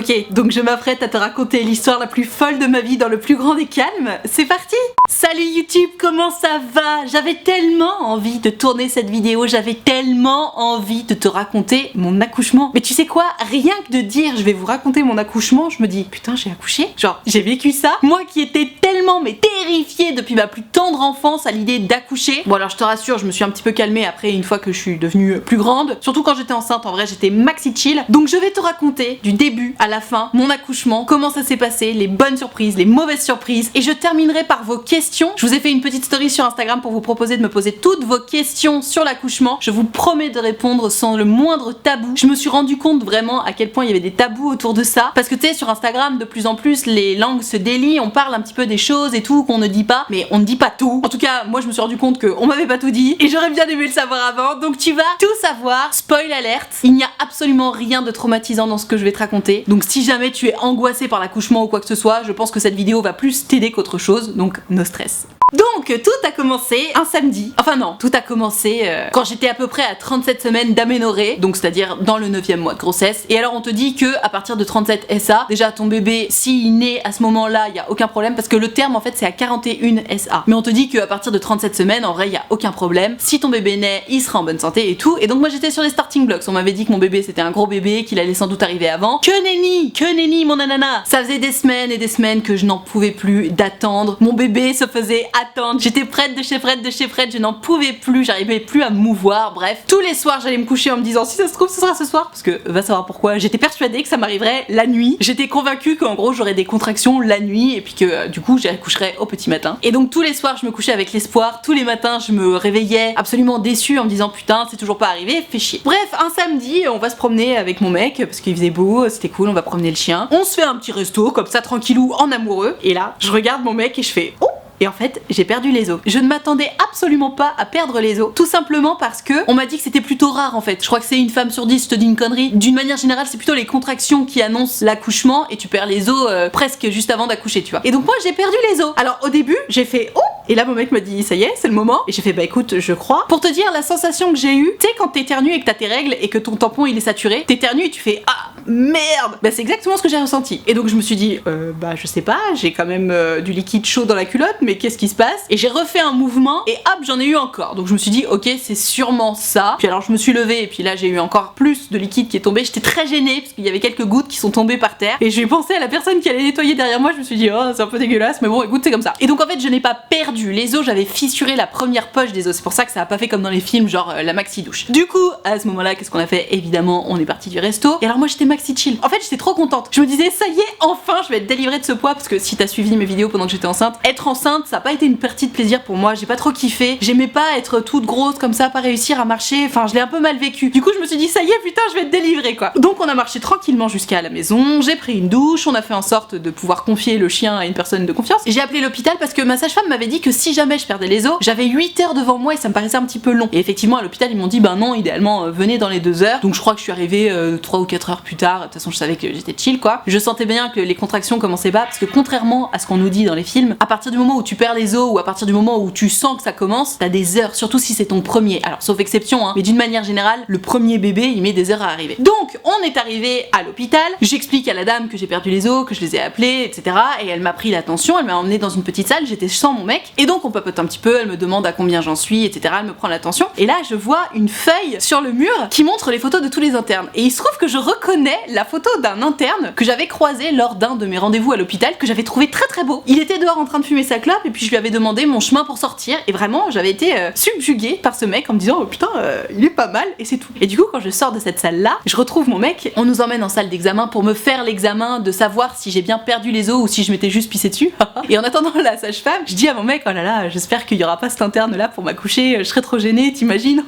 Ok, donc je m'apprête à te raconter l'histoire la plus folle de ma vie dans le plus grand des calmes. C'est parti! Salut YouTube, comment ça va? J'avais tellement envie de tourner cette vidéo, j'avais tellement envie de te raconter mon accouchement. Mais tu sais quoi? Rien que de dire je vais vous raconter mon accouchement, je me dis putain j'ai accouché? Genre j'ai vécu ça? Moi qui étais tellement terrifiée depuis ma plus tendre enfance à l'idée d'accoucher. Bon alors je te rassure, je me suis un petit peu calmée après une fois que je suis devenue plus grande. Surtout quand j'étais enceinte, en vrai j'étais maxi chill. Donc je vais te raconter du début à la fin mon accouchement, comment ça s'est passé, les bonnes surprises, les mauvaises surprises. Et je terminerai par vos questions. Je vous ai fait une petite story sur Instagram pour vous proposer de me poser toutes vos questions sur l'accouchement. Je vous promets de répondre sans le moindre tabou. Je me suis rendu compte vraiment à quel point il y avait des tabous autour de ça. Parce que tu sais, sur Instagram, de plus en plus, les langues se délient, on parle un petit peu des choses et tout qu'on ne dit pas, mais on ne dit pas tout. En tout cas, moi je me suis rendu compte qu'on m'avait pas tout dit et j'aurais bien aimé le savoir avant. Donc tu vas tout savoir. Spoil alerte, il n'y a absolument rien de traumatisant dans ce que je vais te raconter. Donc si jamais tu es angoissé par l'accouchement ou quoi que ce soit, je pense que cette vidéo va plus t'aider qu'autre chose. Donc no stress. Donc tout a commencé un samedi, enfin non, tout a commencé quand j'étais à peu près à 37 semaines d'aménorrhée, donc c'est-à-dire dans le 9e mois de grossesse. Et alors on te dit que à partir de 37 SA, déjà ton bébé s'il naît à ce moment-là, il y a aucun problème parce que le terme en fait c'est à 41 SA. Mais on te dit qu'à partir de 37 semaines, en vrai il y a aucun problème. Si ton bébé naît, il sera en bonne santé et tout. Et donc moi j'étais sur les starting blocks, on m'avait dit que mon bébé c'était un gros bébé, qu'il allait sans doute arriver avant. Que nenni mon nanana. Ça faisait des semaines et des semaines que je n'en pouvais plus d'attendre. Mon bébé se faisait attendre, j'étais prête de chez prête, je n'en pouvais plus, j'arrivais plus à me mouvoir, bref. Tous les soirs j'allais me coucher en me disant si ça se trouve ce sera ce soir, parce que va savoir pourquoi, j'étais persuadée que ça m'arriverait la nuit, j'étais convaincue qu'en gros j'aurais des contractions la nuit et puis que du coup j'accoucherais au petit matin. Et donc tous les soirs je me couchais avec l'espoir, tous les matins je me réveillais absolument déçue en me disant putain c'est toujours pas arrivé, fait chier. Bref, un samedi on va se promener avec mon mec parce qu'il faisait beau, c'était cool, on va promener le chien, on se fait un petit resto comme ça tranquillou en amoureux et là je regarde mon mec et je fais oh. Et en fait, j'ai perdu les os. Je ne m'attendais absolument pas à perdre les os. Tout simplement parce que on m'a dit que c'était plutôt rare en fait. Je crois que c'est une femme sur 10, je te dis une connerie. D'une manière générale, c'est plutôt les contractions qui annoncent l'accouchement et tu perds les os presque juste avant d'accoucher, tu vois. Et donc moi, j'ai perdu les os. Alors au début, j'ai fait oh. Et là, mon mec m'a dit ça y est, c'est le moment. Et j'ai fait bah écoute, je crois. Pour te dire la sensation que j'ai eue, tu sais quand t'éternues et que t'as tes règles et que ton tampon il est saturé, t'éternues et tu fais ah merde. Bah c'est exactement ce que j'ai ressenti. Et donc je me suis dit bah je sais pas, j'ai quand même du liquide chaud dans la culotte, mais qu'est-ce qui se passe? Et j'ai refait un mouvement et hop j'en ai eu encore. Donc je me suis dit ok c'est sûrement ça. Puis alors je me suis levée et puis là j'ai eu encore plus de liquide qui est tombé. J'étais très gênée parce qu'il y avait quelques gouttes qui sont tombées par terre. Et j'ai pensé à la personne qui allait nettoyer derrière moi. Je me suis dit oh c'est un peu dégueulasse mais bon écoute c'est comme ça. Et donc en fait je n'ai pas perdu les os, j'avais fissuré la première poche des os. C'est pour ça que ça a pas fait comme dans les films genre la maxi douche. Du coup à ce moment là qu'est-ce qu'on a fait? Évidemment on est parti du resto. Et alors moi j'étais maxi chill. En fait j'étais trop contente. Je me disais ça y est enfin je vais être délivrée de ce poids parce que si t'as suivi mes vidéos pendant que j'étais enceinte, être enceinte ça a pas été une partie de plaisir pour moi, j'ai pas trop kiffé, j'aimais pas être toute grosse comme ça, pas réussir à marcher, enfin je l'ai un peu mal vécu. Du coup je me suis dit ça y est putain je vais être délivrée quoi. Donc on a marché tranquillement jusqu'à la maison, j'ai pris une douche, on a fait en sorte de pouvoir confier le chien à une personne de confiance. Et j'ai appelé l'hôpital parce que ma sage-femme m'avait dit que si jamais je perdais les os, j'avais 8 heures devant moi et ça me paraissait un petit peu long. Et effectivement à l'hôpital ils m'ont dit bah non idéalement venez dans les 2 heures. Donc je crois que je suis arrivée 3 ou 4 heures plus tard, de toute façon je savais que j'étais chill quoi. Je sentais bien que les contractions commençaient pas parce que contrairement à ce qu'on nous dit dans les films, à partir du moment où tu perds les os ou à partir du moment où tu sens que ça commence, t'as des heures, surtout si c'est ton premier. Alors sauf exception hein, mais d'une manière générale, le premier bébé il met des heures à arriver. Donc on est arrivé à l'hôpital, j'explique à la dame que j'ai perdu les os, que je les ai appelés, etc. Et elle m'a pris l'attention, elle m'a emmené dans une petite salle, j'étais sans mon mec. Et donc on papote un petit peu, elle me demande à combien j'en suis, etc. Elle me prend l'attention. Et là je vois une feuille sur le mur qui montre les photos de tous les internes. Et il se trouve que je reconnais la photo d'un interne que j'avais croisé lors d'un de mes rendez-vous à l'hôpital, que j'avais trouvé très très beau. Il était dehors en train de fumer sa clope et puis je lui avais demandé mon chemin pour sortir et vraiment j'avais été subjuguée par ce mec en me disant oh putain il est pas mal et c'est tout. Et du coup quand je sors de cette salle là, je retrouve mon mec, on nous emmène en salle d'examen pour me faire l'examen de savoir si j'ai bien perdu les os ou si je m'étais juste pissé dessus. Et en attendant la sage-femme, je dis à mon mec oh là là j'espère qu'il y aura pas cet interne là pour m'accoucher, je serais trop gênée, t'imagines?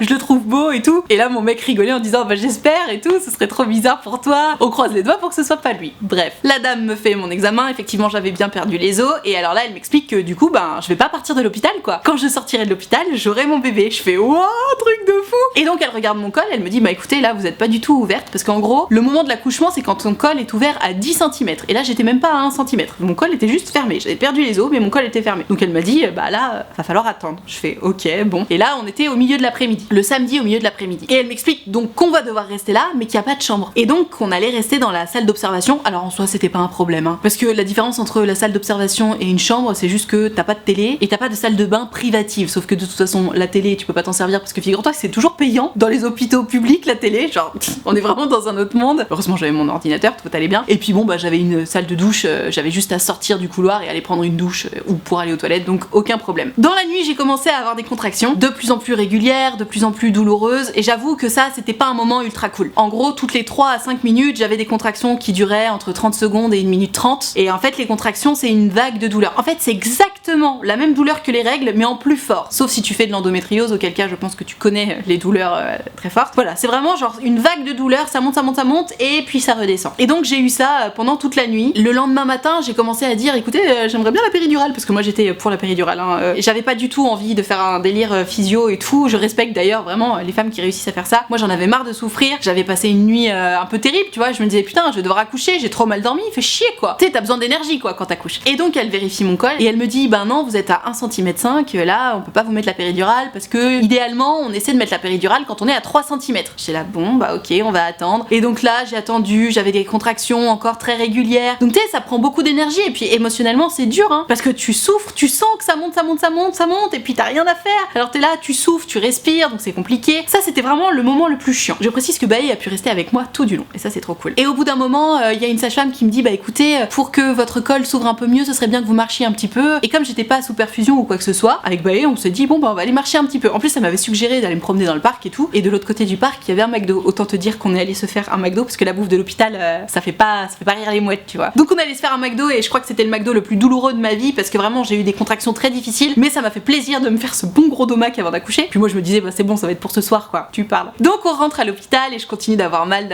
Je le trouve beau et tout. Et là mon mec rigolait en disant bah j'espère et tout, ce serait trop bizarre pour toi, on croise les doigts pour que ce soit pas lui. Bref, la dame me fait mon examen, effectivement j'avais bien perdu les os et alors là elle m'explique que du coup ben je vais pas partir de l'hôpital quoi. Quand je sortirai de l'hôpital j'aurai mon bébé. Je fais wow truc de fou. Et donc elle regarde mon col, elle me dit bah écoutez là vous êtes pas du tout ouverte parce qu'en gros le moment de l'accouchement c'est quand ton col est ouvert à 10 cm et là j'étais même pas à 1 cm, mon col était juste fermé, j'avais perdu les os mais mon col était fermé. Donc elle m'a dit bah là va falloir attendre. Je fais ok bon. Et là on était au milieu de l'après-midi, le samedi au milieu de l'après-midi et elle m'explique donc qu'on va devoir rester là mais qu'il y a pas de chambre chambre. Et donc on allait rester dans la salle d'observation. Alors en soi c'était pas un problème, hein, parce que la différence entre la salle d'observation et une chambre, c'est juste que t'as pas de télé et t'as pas de salle de bain privative. Sauf que de toute façon la télé tu peux pas t'en servir parce que figure-toi que c'est toujours payant dans les hôpitaux publics la télé. Genre on est vraiment dans un autre monde. Heureusement j'avais mon ordinateur, tout allait bien. Et puis bon bah j'avais une salle de douche, j'avais juste à sortir du couloir et aller prendre une douche ou pour aller aux toilettes, donc aucun problème. Dans la nuit j'ai commencé à avoir des contractions de plus en plus régulières, de plus en plus douloureuses, et j'avoue que ça c'était pas un moment ultra cool. En gros toutes les 3 à 5 minutes j'avais des contractions qui duraient entre 30 secondes et 1 minute 30, et en fait les contractions c'est une vague de douleur. En fait c'est exactement la même douleur que les règles mais en plus fort, sauf si tu fais de l'endométriose, auquel cas je pense que tu connais les douleurs très fortes. Voilà, c'est vraiment genre une vague de douleur, ça monte, ça monte, ça monte et puis ça redescend. Et donc j'ai eu ça pendant toute la nuit. Le lendemain matin j'ai commencé à dire écoutez j'aimerais bien la péridurale, parce que moi j'étais pour la péridurale, hein. J'avais pas du tout envie de faire un délire physio et tout, je respecte d'ailleurs vraiment les femmes qui réussissent à faire ça. Moi j'en avais marre de souffrir, j'avais passé une nuit un peu terrible, tu vois, je me disais putain je vais devoir accoucher, j'ai trop mal dormi, fait chier quoi. Tu sais t'as besoin d'énergie quoi quand t'accouches. Et donc elle vérifie mon col et elle me dit ben non vous êtes à 1,5 cm, là on peut pas vous mettre la péridurale parce que idéalement on essaie de mettre la péridurale quand on est à 3 cm. J'étais là bon bah ok on va attendre. Et donc là j'ai attendu, j'avais des contractions encore très régulières. Donc tu sais ça prend beaucoup d'énergie et puis émotionnellement c'est dur hein, parce que tu souffres, tu sens que ça monte, ça monte, ça monte, ça monte et puis t'as rien à faire. Alors t'es là, tu souffres, tu respires, donc c'est compliqué. Ça c'était vraiment le moment le plus chiant. Je précise que Bae a pu rester avec moi tout du long et ça c'est trop cool. Et au bout d'un moment, il y a une sage-femme qui me dit bah écoutez, pour que votre col s'ouvre un peu mieux, ce serait bien que vous marchiez un petit peu. Et comme j'étais pas sous perfusion ou quoi que ce soit, avec Bae on s'est dit bon bah on va aller marcher un petit peu. En plus ça m'avait suggéré d'aller me promener dans le parc et tout. Et de l'autre côté du parc il y avait un McDo. Autant te dire qu'on est allé se faire un McDo parce que la bouffe de l'hôpital ça fait pas rire les mouettes tu vois. Donc on allait se faire un McDo et je crois que c'était le McDo le plus douloureux de ma vie parce que vraiment j'ai eu des contractions très difficiles, mais ça m'a fait plaisir de me faire ce bon gros domac avant d'accoucher. Puis moi je me disais bah c'est bon ça va être pour ce soir quoi, tu parles. Donc on rentre à l'hôpital et je continue d'avoir mal.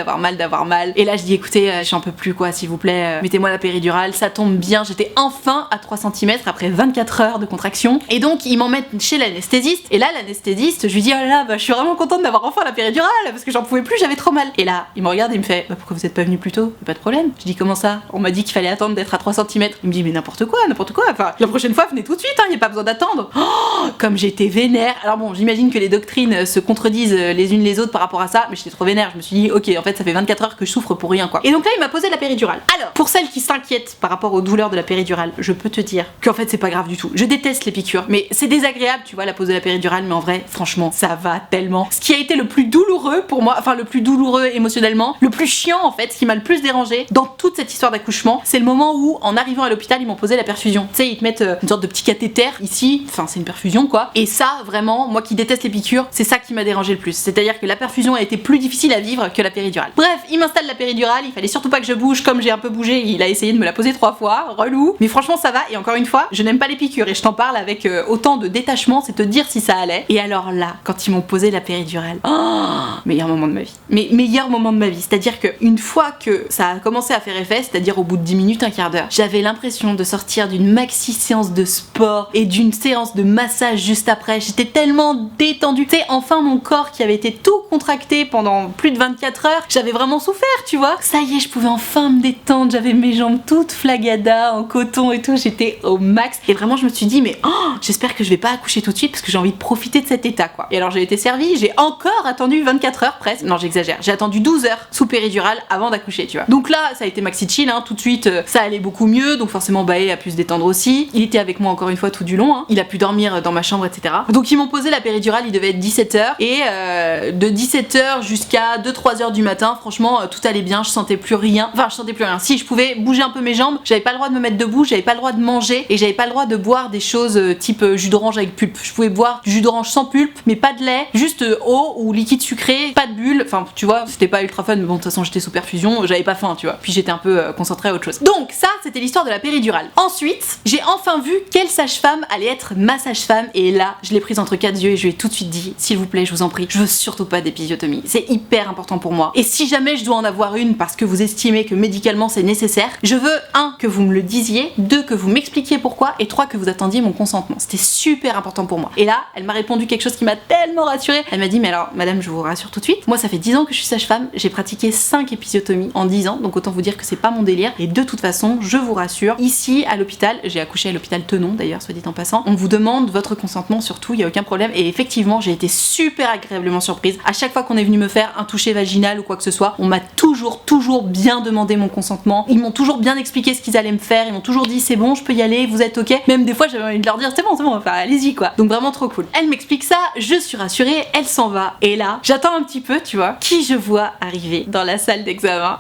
Et là je dis écoutez j'en peux plus quoi s'il vous plaît, mettez-moi la péridurale, ça tombe bien, j'étais enfin à 3 cm après 24 heures de contraction. Et donc ils m'emmènent chez l'anesthésiste et là l'anesthésiste je lui dis oh là là bah je suis vraiment contente d'avoir enfin la péridurale parce que j'en pouvais plus, j'avais trop mal. Et là il me regarde et il me fait bah pourquoi vous êtes pas venu plus tôt? Pas de problème. Je dis comment ça? On m'a dit qu'il fallait attendre d'être à 3 cm. Il me dit mais n'importe quoi, enfin la prochaine fois venez tout de suite hein, y a pas besoin d'attendre. Oh, comme j'étais vénère. Alors bon j'imagine que les doctrines se contredisent les unes les autres par rapport à ça, mais j'étais trop vénère, je me suis dit ok en fait ça fait 24 heures que je souffre pour rien quoi. Et donc là il m'a posé la péridurale. Alors pour celles qui s'inquiètent par rapport aux douleurs de la péridurale, je peux te dire qu'en fait c'est pas grave du tout. Je déteste les piqûres, mais c'est désagréable tu vois la pose de la péridurale, mais en vrai franchement ça va tellement. Ce qui a été le plus douloureux pour moi, enfin le plus douloureux émotionnellement, le plus chiant en fait, ce qui m'a le plus dérangé dans toute cette histoire d'accouchement, c'est le moment où en arrivant à l'hôpital ils m'ont posé la perfusion. Tu sais ils te mettent une sorte de petit cathéter ici, enfin c'est une perfusion quoi. Et ça vraiment, moi qui déteste les piqûres, c'est ça qui m'a dérangé le plus. C'est-à-dire que la perfusion a été plus difficile à vivre que la péridurale. Bref, il m'installe la péridurale, il fallait surtout pas que je bouge, comme j'ai un peu bougé, il a essayé de me la poser 3 fois, relou. Mais franchement ça va, et encore une fois, je n'aime pas les piqûres et je t'en parle avec autant de détachement, c'est te dire si ça allait. Et alors là, quand ils m'ont posé la péridurale, oh, meilleur moment de ma vie. Mais meilleur moment de ma vie, c'est-à-dire que une fois que ça a commencé à faire effet, c'est-à-dire au bout de 10 minutes, un quart d'heure, j'avais l'impression de sortir d'une maxi séance de sport et d'une séance de massage juste après. J'étais tellement détendue. Tu sais, enfin mon corps qui avait été tout contracté pendant plus de 24 heures, j'avais vraiment souffert, tu vois. Ça y est, je pouvais enfin me détendre, j'avais mes jambes toutes flagada en coton et tout, j'étais au max. Et vraiment, je me suis dit, mais oh, j'espère que je vais pas accoucher tout de suite parce que j'ai envie de profiter de cet état, quoi. Et alors, j'ai été servie, j'ai encore attendu 24 heures presque. Non, j'exagère. J'ai attendu 12 heures sous péridurale avant d'accoucher, tu vois. Donc là, ça a été maxi chill, hein. Tout de suite, ça allait beaucoup mieux. Donc forcément, Bae a pu se détendre aussi. Il était avec moi encore une fois tout du long, hein. Il a pu dormir dans ma chambre, etc. Donc ils m'ont posé la péridurale, il devait être 17h. Et de 17h jusqu'à 2-3 h du matin, franchement, tout allait bien. Je sentais plus rien. Enfin, je sentais plus rien. Si, je pouvais bouger un peu mes jambes. J'avais pas le droit de me mettre debout, j'avais pas le droit de manger. Et j'avais pas le droit de boire des choses type jus d'orange avec pulpe. Je pouvais boire du jus d'orange sans pulpe, mais pas de lait. Juste eau ou liquide sucré, pas de bulle. Enfin, tu vois, c'était pas ultra fun. Mais bon, de toute façon, j'étais sous perfusion. J'avais pas faim, tu vois. Puis j'étais un peu concentrée à autre chose. Donc, ça, c'était l'histoire de la péridurale. Ensuite, j'ai enfin vu quelle sage-femme allait être ma sage-femme. Et là, je l'ai prise entre 4 yeux et je lui ai tout de suite dit, s'il vous plaît, je vous en prie, je veux surtout pas d'épisiotomie. C'est hyper important pour moi. Et si jamais je dois en avoir une parce que vous estimez que médicalement c'est nécessaire, je veux 1 que vous me le disiez, 2 que vous m'expliquiez pourquoi, et 3 que vous attendiez mon consentement. C'était super important pour moi. Et là, elle m'a répondu quelque chose qui m'a tellement rassurée. Elle m'a dit, mais alors, madame, je vous rassure tout de suite, moi ça fait 10 ans que je suis sage-femme, j'ai pratiqué 5 épisiotomies en 10 ans, donc autant vous dire que c'est pas mon délire. Et de toute façon, je vous rassure, ici à l'hôpital, j'ai accouché à l'hôpital Tenon d'ailleurs, soit dit en passant, on vous demande votre consentement surtout, il y a aucun problème. Et effectivement, j'ai été super agréablement surprise. À chaque fois qu'on est venu me faire un toucher vaginal ou quoi quoi que ce soit. On m'a toujours bien demandé mon consentement. Ils m'ont toujours bien expliqué ce qu'ils allaient me faire. Ils m'ont toujours dit c'est bon, je peux y aller, vous êtes ok. Même des fois j'avais envie de leur dire c'est bon, enfin allez-y quoi. Donc vraiment trop cool. Elle m'explique ça, je suis rassurée, elle s'en va. Et là, j'attends un petit peu, tu vois, qui je vois arriver dans la salle d'examen.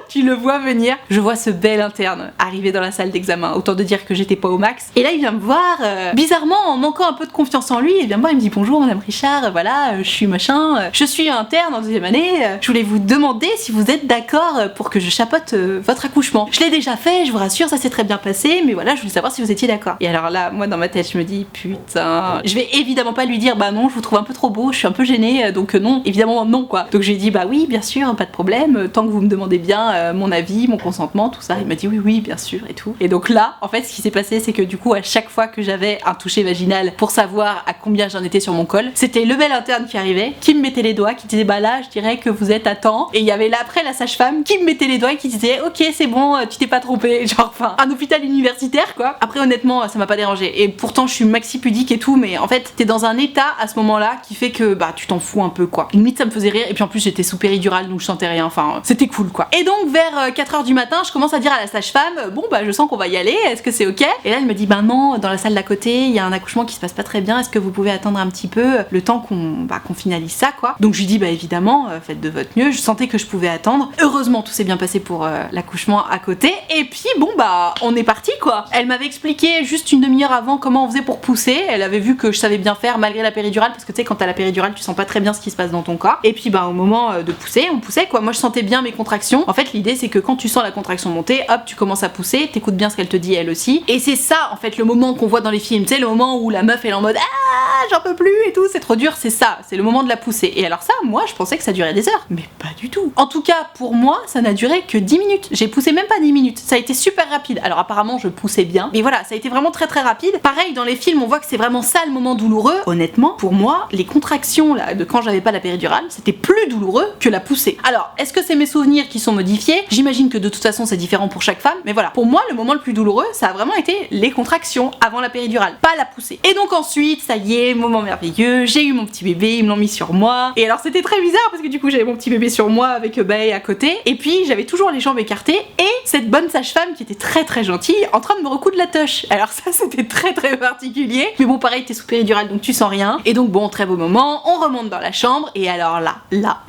Tu le vois venir, je vois ce bel interne arriver dans la salle d'examen, autant de dire que j'étais pas au max. Et là il vient me voir, bizarrement en manquant un peu de confiance en lui, il vient me voir, il me dit bonjour madame Richard, voilà, je suis machin, je suis interne en 2e année, je voulais vous demander si vous êtes d'accord pour que je chapeaute votre accouchement. Je l'ai déjà fait, je vous rassure, ça s'est très bien passé, mais voilà, je voulais savoir si vous étiez d'accord. Et alors là, moi dans ma tête, je me dis putain, je vais évidemment pas lui dire bah non, je vous trouve un peu trop beau, je suis un peu gênée, donc non, évidemment non quoi. Donc j'ai dit bah oui, bien sûr, pas de problème, tant que vous me demandez bien mon avis, mon consentement, tout ça. Il m'a dit oui bien sûr et tout. Et donc là, en fait, ce qui s'est passé, c'est que du coup, à chaque fois que j'avais un toucher vaginal pour savoir à combien j'en étais sur mon col, c'était le bel interne qui arrivait, qui me mettait les doigts, qui disait bah là, je dirais que vous êtes à temps. Et il y avait là après la sage-femme qui me mettait les doigts et qui disait ok c'est bon, tu t'es pas trompé. Genre enfin un hôpital universitaire quoi. Après honnêtement, ça m'a pas dérangé. Et pourtant je suis maxi pudique et tout, mais en fait t'es dans un état à ce moment-là qui fait que bah tu t'en fous un peu quoi. Limite ça me faisait rire. Et puis en plus j'étais sous péridurale donc je sentais rien. Enfin c'était cool quoi. Et donc vers 4h du matin, je commence à dire à la sage-femme bon bah je sens qu'on va y aller, est-ce que c'est ok? Et là elle me dit bah non, dans la salle d'à côté il y a un accouchement qui se passe pas très bien, est-ce que vous pouvez attendre un petit peu le temps qu'on finalise ça quoi. Donc je lui dis bah évidemment, faites de votre mieux, je sentais que je pouvais attendre. Heureusement tout s'est bien passé pour l'accouchement à côté. Et puis bon bah on est parti quoi. Elle m'avait expliqué juste une demi-heure avant comment on faisait pour pousser, elle avait vu que je savais bien faire malgré la péridurale, parce que tu sais quand t'as la péridurale tu sens pas très bien ce qui se passe dans ton corps. Et puis bah au moment de pousser, on poussait quoi. Moi je sentais bien mes contractions. En fait l'idée c'est que quand tu sens la contraction monter, hop tu commences à pousser, t'écoutes bien ce qu'elle te dit elle aussi. Et c'est ça en fait le moment qu'on voit dans les films, tu sais le moment où la meuf elle est en mode ah j'en peux plus et tout, c'est trop dur, c'est ça, c'est le moment de la poussée. Et alors ça moi je pensais que ça durait des heures, mais pas du tout. En tout cas pour moi ça n'a duré que 10 minutes, j'ai poussé même pas 10 minutes, ça a été super rapide. Alors apparemment je poussais bien, mais voilà ça a été vraiment très rapide. Pareil dans les films on voit que c'est vraiment ça le moment douloureux. Honnêtement pour moi les contractions là de quand j'avais pas la péridurale c'était plus douloureux que la poussée. Alors est-ce que c'est mes souvenirs qui sont modifiés? J'imagine que de toute façon c'est différent pour chaque femme, mais voilà pour moi le moment le plus douloureux ça a vraiment été les contractions avant la péridurale, pas la poussée. Et donc ensuite ça y est, moment merveilleux, j'ai eu mon petit bébé, ils me l'ont mis sur moi. Et alors c'était très bizarre parce que du coup j'avais mon petit bébé sur moi avec Bae à côté, et puis j'avais toujours les jambes écartées et cette bonne sage-femme qui était très gentille en train de me recoudre la toche. Alors ça c'était très particulier, mais bon pareil t'es sous péridurale donc tu sens rien. Et donc bon très beau moment, on remonte dans la chambre et alors là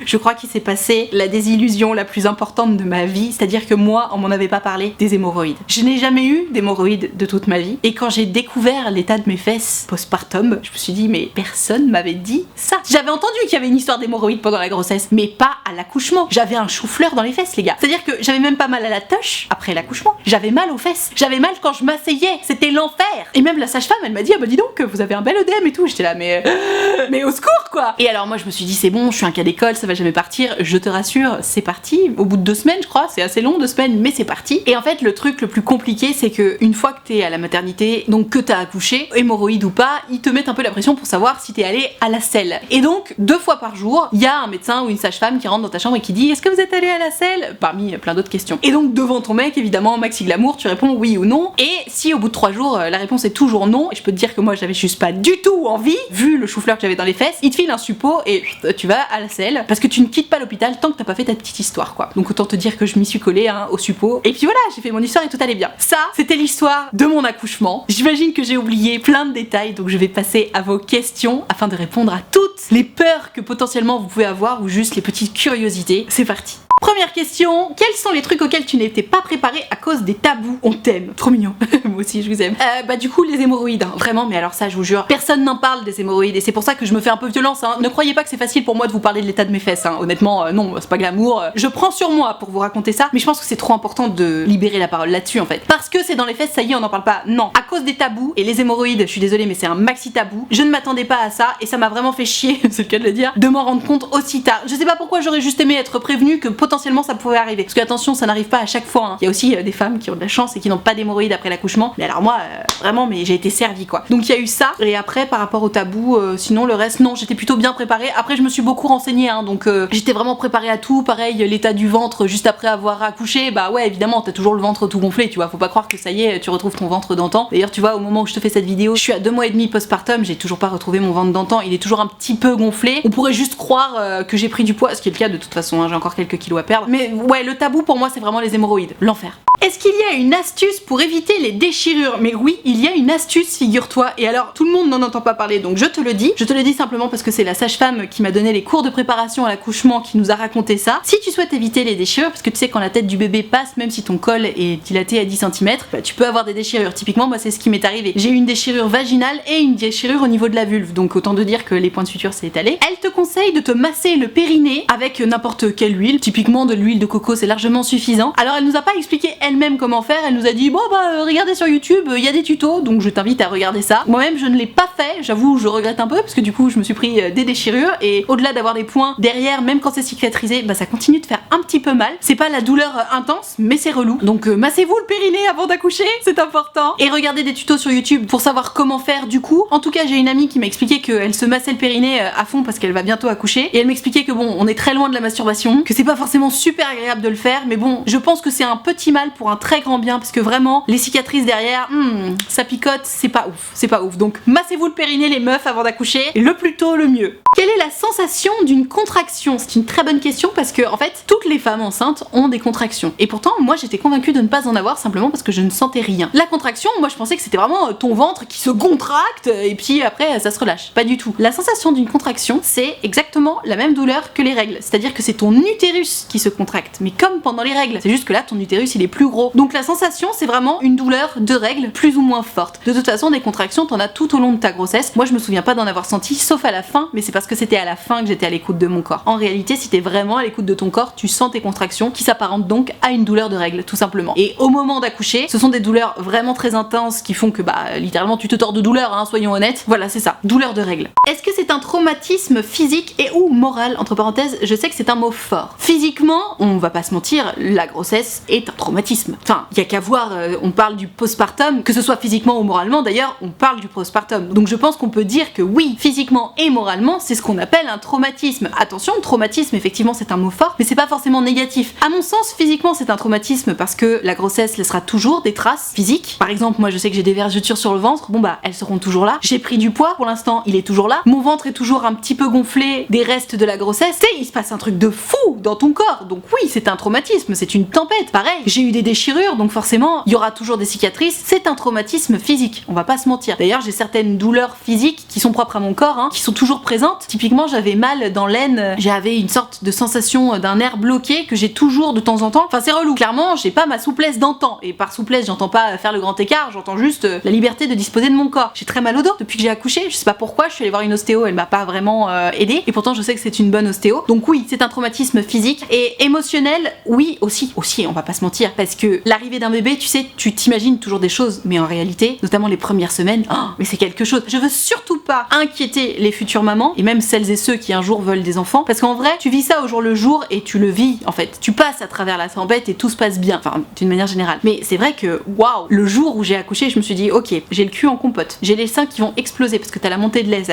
je crois qu'il s'est passé la désillusion la plus importante de ma vie, c'est-à-dire que moi on m'en avait pas parlé des hémorroïdes. Je n'ai jamais eu d'hémorroïdes de toute ma vie, et quand j'ai découvert l'état de mes fesses postpartum, je me suis dit mais personne m'avait dit ça. J'avais entendu qu'il y avait une histoire d'hémorroïdes pendant la grossesse, mais pas à l'accouchement. J'avais un chou-fleur dans les fesses les gars, c'est-à-dire que j'avais même pas mal à la toche après l'accouchement, j'avais mal aux fesses, j'avais mal quand je m'asseyais, c'était l'enfer. Et même la sage-femme elle m'a dit ah bah dis donc vous avez un bel œdème et tout, j'étais là mais au secours quoi. Et alors moi je me suis dit c'est bon, je suis un cas d'école, ça va jamais partir, je te rassure, c'est parti au bout de 2 semaines je crois, c'est assez long 2 semaines mais c'est parti. Et en fait le truc le plus compliqué c'est que une fois que t'es à la maternité, donc que t'as accouché, hémorroïde ou pas, ils te mettent un peu la pression pour savoir si t'es allé à la selle. Et donc 2 fois par jour, il y a un médecin ou une sage-femme qui rentre dans ta chambre et qui dit est-ce que vous êtes allé à la selle, parmi plein d'autres questions. Et donc devant ton mec évidemment maxi glamour, tu réponds oui ou non, et si au bout de 3 jours la réponse est toujours non, et je peux te dire que moi j'avais juste pas du tout envie, vu le chou-fleur que j'avais dans les fesses, il te file un suppôt et tu vas à la selle parce que tu ne quittes pas l'hôpital tant que t'as pas fait ta petite histoire quoi. Donc autant te dire que je m'y suis collée au suppôt, et puis voilà j'ai fait mon histoire et tout allait bien. Ça c'était l'histoire de mon accouchement. J'imagine que j'ai oublié plein de détails, donc je vais passer à vos questions afin de répondre à toutes les peurs que potentiellement vous pouvez avoir ou juste les petites curiosités. C'est parti. Première question, quels sont les trucs auxquels tu n'étais pas préparé à cause des tabous? On t'aime, trop mignon. Moi aussi je vous aime. Bah du coup les hémorroïdes, vraiment, mais alors ça je vous jure, personne n'en parle des hémorroïdes et c'est pour ça que je me fais un peu violence. Ne croyez pas que c'est facile pour moi de vous parler de l'état de mes fesses. Honnêtement non, c'est pas glamour. Je prends sur moi pour vous raconter ça, mais je pense que c'est trop important de libérer la parole là-dessus en fait. Parce que c'est dans les fesses, ça y est, on n'en parle pas. Non, à cause des tabous et les hémorroïdes, je suis désolée mais c'est un maxi tabou. Je ne m'attendais pas à ça et ça m'a vraiment fait chier, c'est le cas de le dire, de m'en rendre compte aussi tard. Je sais pas pourquoi, j'aurais juste aimé être prévenue que potentiellement ça pouvait arriver. Parce que attention, ça n'arrive pas à chaque fois, hein. Il y a aussi des femmes qui ont de la chance et qui n'ont pas d'hémorroïdes après l'accouchement. Mais alors moi, vraiment, mais j'ai été servie quoi. Donc il y a eu ça. Et après, par rapport au tabou, sinon le reste, non, j'étais plutôt bien préparée. Après, je me suis beaucoup renseignée, hein, donc j'étais vraiment préparée à tout. Pareil, l'état du ventre juste après avoir accouché, bah ouais, évidemment, t'as toujours le ventre tout gonflé, tu vois. Faut pas croire que ça y est, tu retrouves ton ventre d'antan. D'ailleurs, tu vois, au moment où je te fais cette vidéo, je suis à 2 mois et demi postpartum, j'ai toujours pas retrouvé mon ventre d'antan. Il est toujours un petit peu gonflé. On pourrait juste croire que j'ai pris du poids, ce qui est le cas de toute façon, hein, j'ai encore quelques kilos à perdre. Mais ouais, le tabou pour moi, c'est vraiment les hémorroïdes, l'enfer. Est-ce qu'il y a une astuce pour éviter les déchirures? Mais oui, il y a une astuce, figure-toi. Et alors, tout le monde n'en entend pas parler, donc je te le dis. Je te le dis simplement parce que c'est la sage-femme qui m'a donné les cours de préparation à l'accouchement qui nous a raconté ça. Si tu souhaites éviter les déchirures, parce que tu sais quand la tête du bébé passe, même si ton col est dilaté à 10 cm, bah, tu peux avoir des déchirures. Typiquement, moi c'est ce qui m'est arrivé. J'ai eu une déchirure vaginale et une déchirure au niveau de la vulve, donc autant de dire que les points de suture s'est étalé. Elle te conseille de te masser le périnée avec n'importe quelle huile. Typiquement de l'huile de coco, c'est largement suffisant. Alors elle nous a pas expliqué elle-même comment faire, elle nous a dit bon bah regardez sur YouTube, il y a des tutos, donc je t'invite à regarder ça. Moi-même je ne l'ai pas fait, j'avoue je regrette un peu parce que du coup je me suis pris des déchirures et au-delà d'avoir des points derrière, même quand c'est cicatrisé, bah ça continue de faire un petit peu mal. C'est pas la douleur intense, mais c'est relou. Donc massez-vous le périnée avant d'accoucher, c'est important. Et regardez des tutos sur YouTube pour savoir comment faire du coup. En tout cas j'ai une amie qui m'a expliqué qu'elle se massait le périnée à fond parce qu'elle va bientôt accoucher et elle m'expliquait que bon on est très loin de la masturbation, que c'est pas forcément super agréable de le faire, mais bon je pense que c'est un petit mal pour un très grand bien parce que vraiment les cicatrices derrière, ça picote, c'est pas ouf, c'est pas ouf. Donc massez-vous le périnée les meufs avant d'accoucher, et le plus tôt le mieux. Quelle est la sensation d'une contraction? C'est une très bonne question parce que en fait toutes les femmes enceintes ont des contractions et pourtant moi j'étais convaincue de ne pas en avoir simplement parce que je ne sentais rien. La contraction, moi je pensais que c'était vraiment ton ventre qui se contracte et puis après ça se relâche. Pas du tout. La sensation d'une contraction c'est exactement la même douleur que les règles, c'est-à-dire que c'est ton utérus qui se contracte, mais comme pendant les règles, c'est juste que là ton utérus il est plus gros. Donc la sensation c'est vraiment une douleur de règles plus ou moins forte. De toute façon des contractions t'en as tout au long de ta grossesse. Moi je me souviens pas d'en avoir senti sauf à la fin, mais c'est parce que c'était à la fin que j'étais à l'écoute de mon corps. En réalité si t'es vraiment à l'écoute de ton corps, tu sens tes contractions qui s'apparentent donc à une douleur de règles tout simplement. Et au moment d'accoucher, ce sont des douleurs vraiment très intenses qui font que bah littéralement tu te tords de douleur, hein, soyons honnêtes. Voilà c'est ça, douleur de règles. Est-ce que c'est un traumatisme physique et ou moral? Entre parenthèses, je sais que c'est un mot fort. Physiquement, on va pas se mentir, la grossesse est un traumatisme. Enfin, y a qu'à voir, on parle du postpartum, que ce soit physiquement ou moralement d'ailleurs, on parle du postpartum. Donc je pense qu'on peut dire que oui, physiquement et moralement, c'est ce qu'on appelle un traumatisme. Attention, traumatisme, effectivement, c'est un mot fort, mais c'est pas forcément négatif. À mon sens, physiquement, c'est un traumatisme parce que la grossesse laissera toujours des traces physiques. Par exemple, moi je sais que j'ai des vergetures sur le ventre, bon bah elles seront toujours là. J'ai pris du poids, pour l'instant, il est toujours là. Mon ventre est toujours un petit peu gonflé des restes de la grossesse. Tu sais, il se passe un truc de fou dans ton corps. Donc oui, c'est un traumatisme, c'est une tempête. Pareil, j'ai eu des déchirures, donc forcément, il y aura toujours des cicatrices. C'est un traumatisme physique, on va pas se mentir. D'ailleurs, j'ai certaines douleurs physiques qui sont propres à mon corps, hein, qui sont toujours présentes. Typiquement, j'avais mal dans l'aine, j'avais une sorte de sensation d'un nerf bloqué que j'ai toujours de temps en temps. Enfin, c'est relou. Clairement, j'ai pas ma souplesse d'antan. Et par souplesse, j'entends pas faire le grand écart, j'entends juste la liberté de disposer de mon corps. J'ai très mal au dos depuis que j'ai accouché, je sais pas pourquoi, je suis allée voir une ostéo, elle m'a pas vraiment aidée. Et pourtant, je sais que c'est une bonne ostéo. Donc oui, c'est un traumatisme physique et émotionnel, oui aussi, on va pas se mentir, parce que l'arrivée d'un bébé, tu sais, tu t'imagines toujours des choses, mais en réalité, notamment les premières semaines, mais c'est quelque chose. Je veux surtout pas inquiéter les futures mamans et même celles et ceux qui un jour veulent des enfants, parce qu'en vrai, tu vis ça au jour le jour et tu le vis en fait. Tu passes à travers la tempête et tout se passe bien, enfin d'une manière générale. Mais c'est vrai que waouh, le jour où j'ai accouché, je me suis dit ok, j'ai le cul en compote, j'ai les seins qui vont exploser parce que t'as la montée de lait,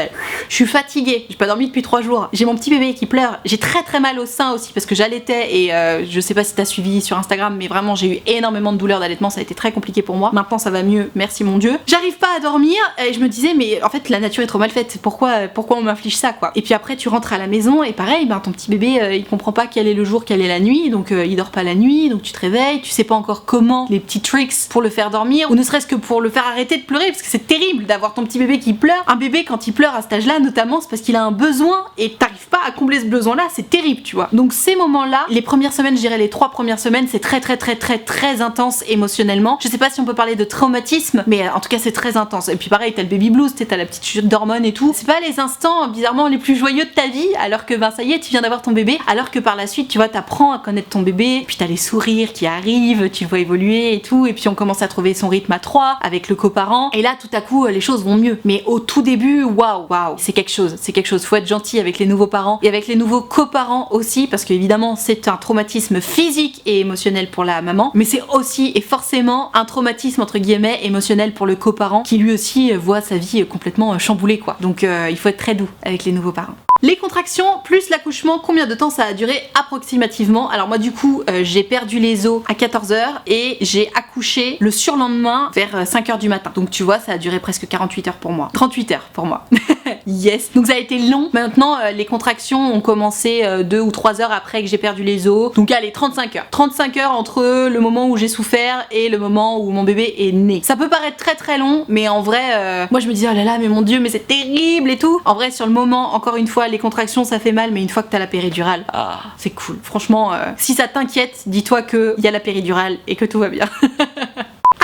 je suis fatiguée, j'ai pas dormi depuis 3 jours, j'ai mon petit bébé qui pleure, j'ai très mal au sein aussi parce que j'allaitais et je sais pas si t'as suivi sur Instagram, mais vraiment j'ai eu énormément de douleurs d'allaitement, ça a été très compliqué pour moi. Maintenant ça va mieux, merci mon Dieu. J'arrive pas à dormir et je me disais mais en fait la nature est trop mal faite, pourquoi on m'inflige ça quoi. Et puis après tu rentres à la maison et pareil, ben ton petit bébé il comprend pas quel est le jour, quelle est la nuit, donc il dort pas la nuit, donc tu te réveilles, tu sais pas encore comment, les petits tricks pour le faire dormir ou ne serait-ce que pour le faire arrêter de pleurer parce que c'est terrible d'avoir ton petit bébé qui pleure. Un bébé quand il pleure à cet âge-là notamment, c'est parce qu'il a un besoin et t'arrives pas à combler ce besoin-là, c'est terrible, tu vois. Donc ces moments-là, les premières semaines, je dirais les 3 premières semaines, c'est très intense émotionnellement. Je sais pas si on peut parler de traumatisme, mais en tout cas c'est très intense. Et puis pareil, t'as le baby blues, t'as la petite chute d'hormones et tout. C'est pas les instants bizarrement clairement les plus joyeux de ta vie, alors que ben ça y est, tu viens d'avoir ton bébé, alors que par la suite, tu vois, t'apprends à connaître ton bébé, puis t'as les sourires qui arrivent, tu le vois évoluer et tout, et puis on commence à trouver son rythme à 3 avec le coparent, et là tout à coup les choses vont mieux. Mais au tout début, waouh, c'est quelque chose, faut être gentil avec les nouveaux parents et avec les nouveaux coparents aussi, parce qu'évidemment c'est un traumatisme physique et émotionnel pour la maman, mais c'est aussi et forcément un traumatisme entre guillemets émotionnel pour le coparent qui lui aussi voit sa vie complètement chamboulée quoi. Donc il faut être très doux avec les nouveaux parents. Les contractions plus l'accouchement, combien de temps ça a duré approximativement? Alors moi du coup j'ai perdu les os à 14h et j'ai accouché le surlendemain vers 5h du matin. Donc tu vois ça a duré presque 48 heures pour moi. 38 heures pour moi. Yes. Donc ça a été long. Maintenant les contractions ont commencé 2 ou 3 heures après que j'ai perdu les os. Donc allez 35 heures. 35 heures entre le moment où j'ai souffert et le moment où mon bébé est né. Ça peut paraître très très long mais en vrai moi je me disais oh là là mais mon dieu mais c'est terrible et tout. En vrai sur le moment encore une fois les contractions ça fait mal mais une fois que t'as la péridurale c'est cool. Franchement si ça t'inquiète dis-toi qu'il y a la péridurale et que tout va bien.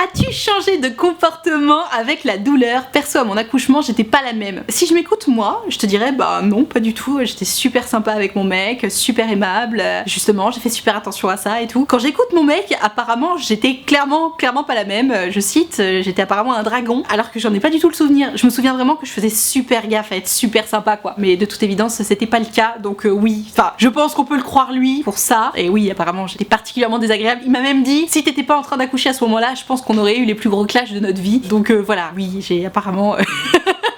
As-tu changé de comportement avec la douleur? Perso à mon accouchement j'étais pas la même. Si je m'écoute moi, je te dirais bah non pas du tout, j'étais super sympa avec mon mec, super aimable, justement j'ai fait super attention à ça et tout. Quand j'écoute mon mec apparemment j'étais clairement pas la même, je cite, j'étais apparemment un dragon alors que j'en ai pas du tout le souvenir. Je me souviens vraiment que je faisais super gaffe à être super sympa quoi, mais de toute évidence c'était pas le cas donc oui, enfin je pense qu'on peut le croire lui pour ça et oui apparemment j'étais particulièrement désagréable. Il m'a même dit si t'étais pas en train d'accoucher à ce moment là je pense qu'on aurait eu les plus gros clashs de notre vie. Donc voilà, oui, j'ai apparemment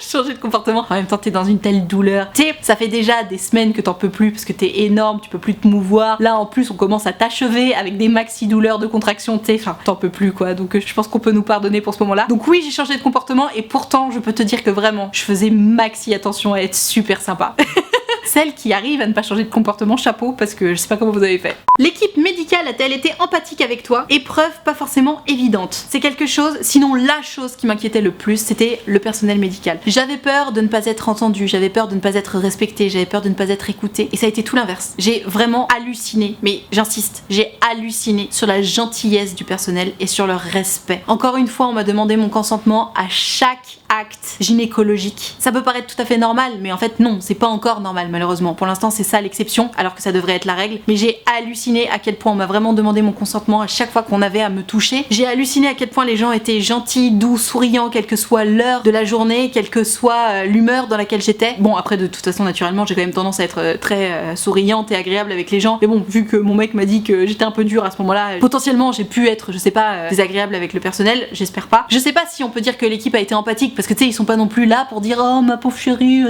changé de comportement. En même temps, t'es dans une telle douleur. Tu sais, ça fait déjà des semaines que t'en peux plus parce que t'es énorme, tu peux plus te mouvoir. Là, en plus, on commence à t'achever avec des maxi douleurs de contraction, tu sais, enfin, t'en peux plus quoi. Donc je pense qu'on peut nous pardonner pour ce moment-là. Donc oui, j'ai changé de comportement et pourtant, je peux te dire que vraiment, je faisais maxi attention à être super sympa. Celle qui arrive à ne pas changer de comportement, chapeau, parce que je sais pas comment vous avez fait. L'équipe médicale a-t-elle été empathique avec toi? Épreuve pas forcément évidente. C'est quelque chose, sinon la chose qui m'inquiétait le plus, c'était le personnel médical. J'avais peur de ne pas être entendue, j'avais peur de ne pas être respectée, j'avais peur de ne pas être écoutée, et ça a été tout l'inverse. J'ai vraiment halluciné, mais j'insiste, j'ai halluciné sur la gentillesse du personnel et sur leur respect. Encore une fois, on m'a demandé mon consentement à chaque acte gynécologique. Ça peut paraître tout à fait normal, mais en fait non, c'est pas encore normal malheureusement. Pour l'instant c'est ça l'exception, alors que ça devrait être la règle. Mais j'ai halluciné à quel point on m'a vraiment demandé mon consentement à chaque fois qu'on avait à me toucher. J'ai halluciné à quel point les gens étaient gentils, doux, souriants, quelle que soit l'heure de la journée, quelle que soit l'humeur dans laquelle j'étais. Bon après de toute façon naturellement j'ai quand même tendance à être très souriante et agréable avec les gens. Mais bon vu que mon mec m'a dit que j'étais un peu dure à ce moment-là, potentiellement j'ai pu être je sais pas désagréable avec le personnel, j'espère pas. Je sais pas si on peut dire que l'équipe a été empathique parce que tu sais ils sont pas non plus là pour dire oh ma pauvre chérie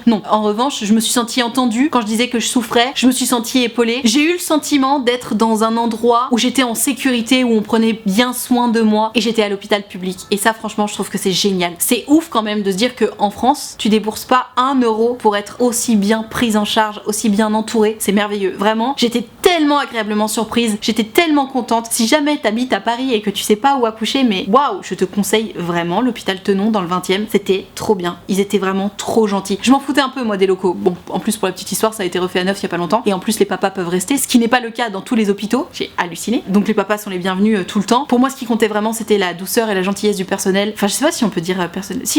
non. En revanche je me suis sentie entendue quand je disais que je souffrais, je me suis sentie épaulée. J'ai eu le sentiment d'être dans un endroit où j'étais en sécurité, où on prenait bien soin de moi et j'étais à l'hôpital public et ça franchement je trouve que c'est génial. C'est ouf quand même de se dire que en France tu débourses pas 1 euro pour être aussi bien prise en charge, aussi bien entourée, c'est merveilleux. Vraiment j'étais tellement agréablement surprise, j'étais tellement contente. Si jamais t'habites à Paris et que tu sais pas où accoucher, mais waouh, je te conseille vraiment l'hôpital Tenon dans le 20e, c'était trop bien, ils étaient vraiment trop gentils. Je m'en foutais un peu moi des locaux, bon en plus pour la petite histoire ça a été refait à neuf il y a pas longtemps et en plus les papas peuvent rester, ce qui n'est pas le cas dans tous les hôpitaux, j'ai halluciné. Donc les papas sont les bienvenus tout le temps. Pour moi ce qui comptait vraiment c'était la douceur et la gentillesse du personnel, enfin je sais pas si on peut dire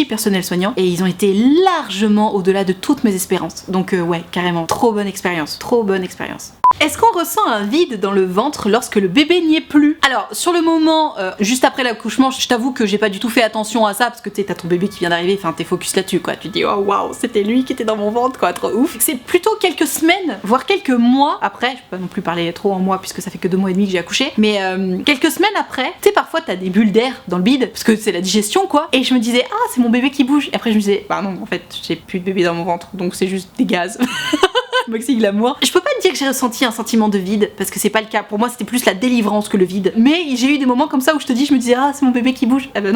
personnel soignant, et ils ont été largement au-delà de toutes mes espérances. Donc ouais carrément, trop bonne expérience, trop bonne expérience. Est-ce qu'on ressent un vide dans le ventre lorsque le bébé n'y est plus? Alors sur le moment, juste après l'accouchement, je t'avoue que j'ai pas du tout fait attention à ça parce que tu sais t'as ton bébé qui vient d'arriver, enfin t'es focus là-dessus quoi, tu te dis oh waouh c'était lui qui était dans mon ventre quoi, trop ouf. C'est plutôt quelques semaines, voire quelques mois après, je peux pas non plus parler trop en mois puisque ça fait que 2 mois et demi que j'ai accouché, mais quelques semaines après, tu sais parfois t'as des bulles d'air dans le bide parce que c'est la digestion quoi, et je me disais ah c'est mon bébé qui bouge, et après je me disais bah non en fait j'ai plus de bébé dans mon ventre donc c'est juste des gaz. Maxi glamour. Je peux pas te dire que j'ai ressenti un sentiment de vide parce que c'est pas le cas. Pour moi c'était plus la délivrance que le vide. Mais j'ai eu des moments comme ça où je me disais ah c'est mon bébé qui bouge. Ah bah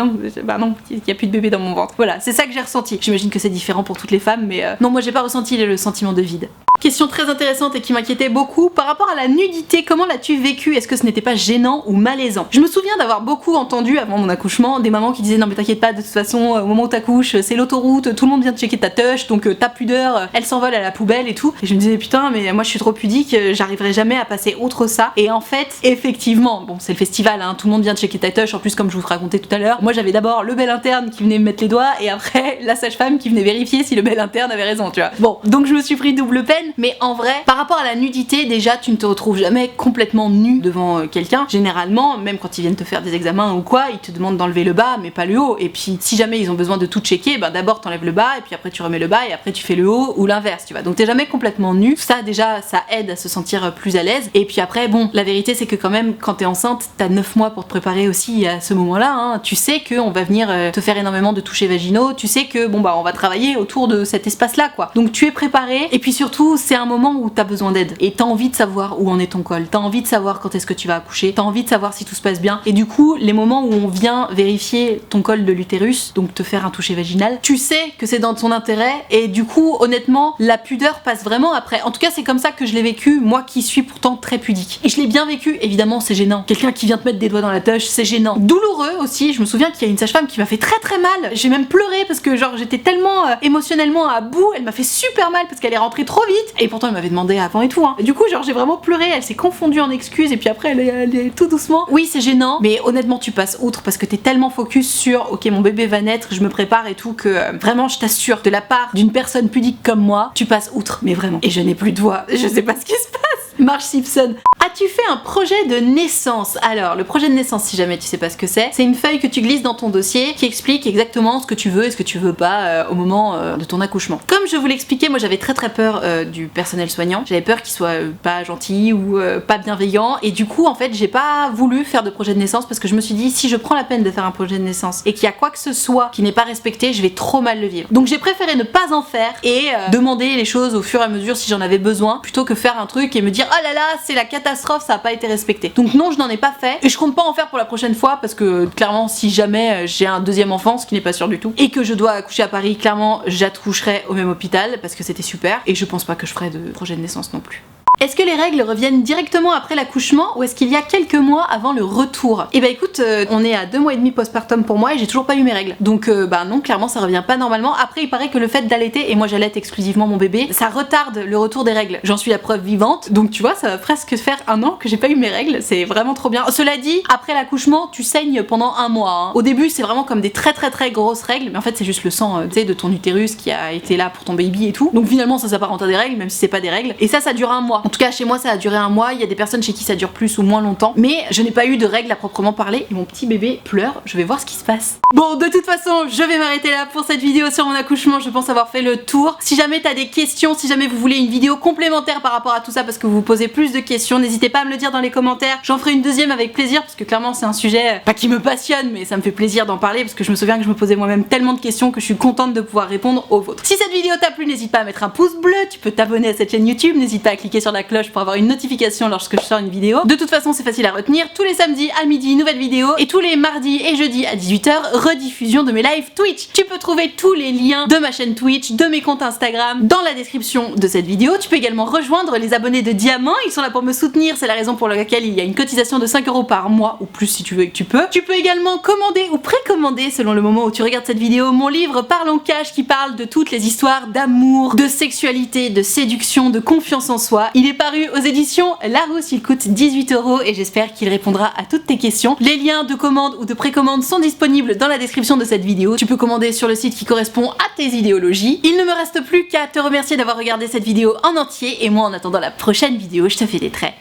non il y a plus de bébé dans mon ventre. Voilà c'est ça que j'ai ressenti. J'imagine que c'est différent pour toutes les femmes mais non moi j'ai pas ressenti le sentiment de vide. Question très intéressante et qui m'inquiétait beaucoup, par rapport à la nudité, comment l'as-tu vécu? Est-ce que ce n'était pas gênant ou malaisant? Je me souviens d'avoir beaucoup entendu avant mon accouchement des mamans qui disaient non mais t'inquiète pas de toute façon au moment où t'accouches c'est l'autoroute, tout le monde vient de checker ta touche donc ta pudeur elle s'envole à la poubelle et tout. Et je me me disais putain mais moi je suis trop pudique, j'arriverai jamais à passer outre ça. Et en fait effectivement, bon c'est le festival hein, tout le monde vient de checker ta touche, en plus comme je vous racontais tout à l'heure, moi j'avais d'abord le bel interne qui venait me mettre les doigts et après la sage-femme qui venait vérifier si le bel interne avait raison, tu vois. Bon, donc je me suis pris double peine, mais en vrai, par rapport à la nudité, déjà tu ne te retrouves jamais complètement nu devant quelqu'un. Généralement, même quand ils viennent te faire des examens ou quoi, ils te demandent d'enlever le bas mais pas le haut. Et puis si jamais ils ont besoin de tout checker, bah d'abord t'enlèves le bas et puis après tu remets le bas et après tu fais le haut ou l'inverse, tu vois. Donc t'es jamais complètement nu. Ça déjà, ça aide à se sentir plus à l'aise. Et puis après, bon, la vérité c'est que quand même quand t'es enceinte, t'as 9 mois pour te préparer aussi à ce moment-là. Hein. Tu sais qu'on va venir te faire énormément de touchés vaginaux. Tu sais que bon bah on va travailler autour de cet espace-là quoi. Donc tu es préparé et puis surtout c'est un moment où t'as besoin d'aide et t'as envie de savoir où en est ton col. T'as envie de savoir quand est-ce que tu vas accoucher. T'as envie de savoir si tout se passe bien. Et du coup, les moments où on vient vérifier ton col de l'utérus, donc te faire un toucher vaginal, tu sais que c'est dans ton intérêt et du coup, honnêtement, la pudeur passe vraiment après. En tout cas, c'est comme ça que je l'ai vécu, moi qui suis pourtant très pudique. Et je l'ai bien vécu, évidemment, c'est gênant. Quelqu'un qui vient te mettre des doigts dans la touche, c'est gênant. Douloureux aussi, je me souviens qu'il y a une sage-femme qui m'a fait très très mal. J'ai même pleuré parce que genre j'étais tellement émotionnellement à bout, elle m'a fait super mal parce qu'elle est rentrée trop vite et pourtant elle m'avait demandé avant et tout. Hein. Et du coup, genre j'ai vraiment pleuré, elle s'est confondue en excuses et puis après elle est tout doucement. Oui, c'est gênant, mais honnêtement, tu passes outre parce que t'es tellement focus sur ok, mon bébé va naître, je me prépare et tout que vraiment, je t'assure, de la part d'une personne pudique comme moi, tu passes outre, mais vraiment. Et je n'ai plus de voix, je sais pas ce qui se passe. Marge Simpson. As-tu fait un projet de naissance? Alors, le projet de naissance, si jamais tu sais pas ce que c'est une feuille que tu glisses dans ton dossier qui explique exactement ce que tu veux et ce que tu veux pas au moment de ton accouchement. Comme je vous l'expliquais, moi j'avais très très peur du personnel soignant. J'avais peur qu'il soit pas gentil ou pas bienveillant et du coup en fait j'ai pas voulu faire de projet de naissance parce que je me suis dit si je prends la peine de faire un projet de naissance et qu'il y a quoi que ce soit qui n'est pas respecté, je vais trop mal le vivre. Donc j'ai préféré ne pas en faire et demander les choses au fur et à mesure si j'en avais besoin plutôt que faire un truc et me dire oh là là c'est la catastrophe, ça a pas été respecté. Donc non, je n'en ai pas fait et je compte pas en faire pour la prochaine fois parce que clairement si jamais j'ai un deuxième enfant, ce qui n'est pas sûr du tout, et que je dois accoucher à Paris, clairement j'accoucherai au même hôpital parce que c'était super et je pense pas que je ferai de projet de naissance non plus. Est-ce que les règles reviennent directement après l'accouchement ou est-ce qu'il y a quelques mois avant le retour? Et bah écoute, on est à 2 mois et demi postpartum pour moi et j'ai toujours pas eu mes règles. Donc bah non, clairement ça revient pas normalement. Après il paraît que le fait d'allaiter, et moi j'allaite exclusivement mon bébé, ça retarde le retour des règles. J'en suis la preuve vivante. Donc tu vois, ça va presque faire 1 an que j'ai pas eu mes règles. C'est vraiment trop bien. Cela dit, après l'accouchement, tu saignes pendant 1 mois. Hein. Au début c'est vraiment comme des très grosses règles, mais en fait c'est juste le sang tu sais, de ton utérus qui a été là pour ton baby et tout. Donc finalement ça s'apparente à des règles, même si c'est pas des règles. Et ça dure 1 mois. En tout cas chez moi ça a duré 1 mois, il y a des personnes chez qui ça dure plus ou moins longtemps, mais je n'ai pas eu de règles à proprement parler. Mon petit bébé pleure, je vais voir ce qui se passe. Bon, de toute façon, je vais m'arrêter là pour cette vidéo sur mon accouchement, je pense avoir fait le tour. Si jamais t'as des questions, si jamais vous voulez une vidéo complémentaire par rapport à tout ça parce que vous vous posez plus de questions, n'hésitez pas à me le dire dans les commentaires. J'en ferai une deuxième avec plaisir parce que clairement c'est un sujet, pas qui me passionne, mais ça me fait plaisir d'en parler parce que je me souviens que je me posais moi-même tellement de questions que je suis contente de pouvoir répondre aux vôtres. Si cette vidéo t'a plu, n'hésite pas à mettre un pouce bleu, tu peux t'abonner à cette chaîne YouTube, n'hésite pas à cliquer sur la cloche pour avoir une notification lorsque je sors une vidéo. De toute façon c'est facile à retenir, tous les samedis à midi nouvelle vidéo et tous les mardis et jeudis à 18h rediffusion de mes lives Twitch. Tu peux trouver tous les liens de ma chaîne Twitch, de mes comptes Instagram dans la description de cette vidéo. Tu peux également rejoindre les abonnés de Diamant, ils sont là pour me soutenir, c'est la raison pour laquelle il y a une cotisation de 5 € par mois ou plus si tu veux et que tu peux. Tu peux également commander ou précommander selon le moment où tu regardes cette vidéo mon livre Parle en cash qui parle de toutes les histoires d'amour, de sexualité, de séduction, de confiance en soi. Il est paru aux éditions Larousse, il coûte 18 € et j'espère qu'il répondra à toutes tes questions. Les liens de commande ou de précommande sont disponibles dans la description de cette vidéo. Tu peux commander sur le site qui correspond à tes idéologies. Il ne me reste plus qu'à te remercier d'avoir regardé cette vidéo en entier et moi en attendant la prochaine vidéo, je te fais des très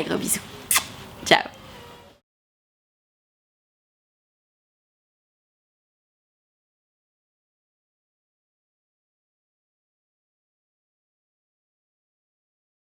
gros bisous. Ciao.